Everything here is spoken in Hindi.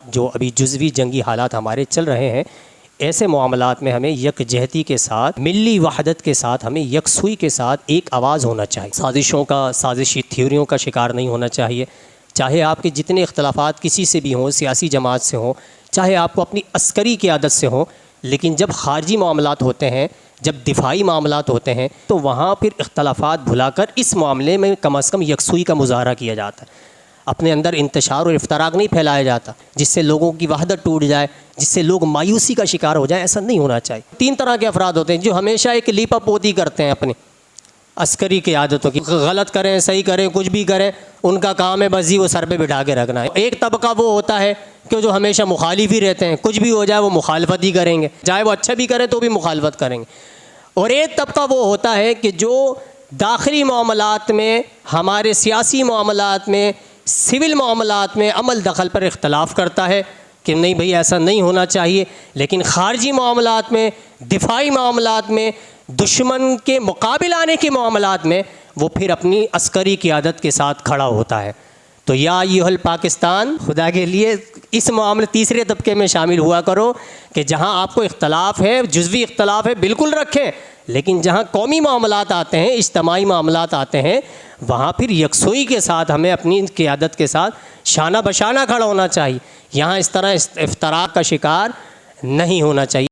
जो अभी जुज़वी जंगी हालात हमारे चल रहे हैं, ऐसे मामलात में हमें यकजहती के साथ, मिली वहदत के साथ, हमें यकसुई के साथ एक आवाज़ होना चाहिए। साजिशों का, साजिशी थ्योरियों का शिकार नहीं होना चाहिए। चाहे आपके जितने इख्तलाफात किसी से भी हों, सियासी जमात से हों, चाहे आपको अपनी अस्करी की आदत से हों, लेकिन जब ख़ारजी मामलात होते हैं, जब दिफाई मामलात होते हैं, तो वहाँ फिर इख्तलाफात भुलाकर इस मामले में कम अज़ कम यकसुई का मुज़ाहरा किया जाता है। अपने अंदर इंतशार और इफ्तराक नहीं फैलाया जाता जिससे लोगों की वहदत टूट जाए, जिससे लोग मायूसी का शिकार हो जाए। ऐसा नहीं होना चाहिए। 3 तरह के अफराद होते हैं जो हमेशा एक लीपापोती करते हैं अपनी अस्करी की आदतों की। गलत करें, सही करें, कुछ भी करें, उनका काम है बस ही वो सर पे बिठा के रखना है। एक तबका वो होता है कि जो हमेशा मुखालिफ ही रहते हैं, कुछ भी हो जाए वो मुखालफत ही करेंगे, चाहे वो अच्छा भी करें तो भी मुखालफत करेंगे। और एक तबका वो होता है कि जो दाखिली मामलात में, हमारे सियासी मामलात में, सिविल मामलात में अमल दखल पर इख्तलाफ करता है कि नहीं भाई ऐसा नहीं होना चाहिए, लेकिन ख़ारजी मामलात में, दिफाई मामलात में, दुश्मन के मुकाबिल आने के मामलात में वो फिर अपनी अस्करी की आदत के साथ खड़ा होता है। तो या अय्युहल पाकिस्तान, खुदा के लिए इस मामले तीसरे तबके में शामिल हुआ करो कि जहाँ आपको इख्तलाफ है, जुज़वी इख्तलाफ है, बिल्कुल रखें, लेकिन जहाँ कौमी मामलात आते हैं, इज्तमाई मामलात आते हैं, वहाँ फिर यकसुई के साथ हमें अपनी क़ियादत के साथ शाना बशाना खड़ा होना चाहिए। यहाँ इस तरह इफ्तराक का शिकार नहीं होना चाहिए।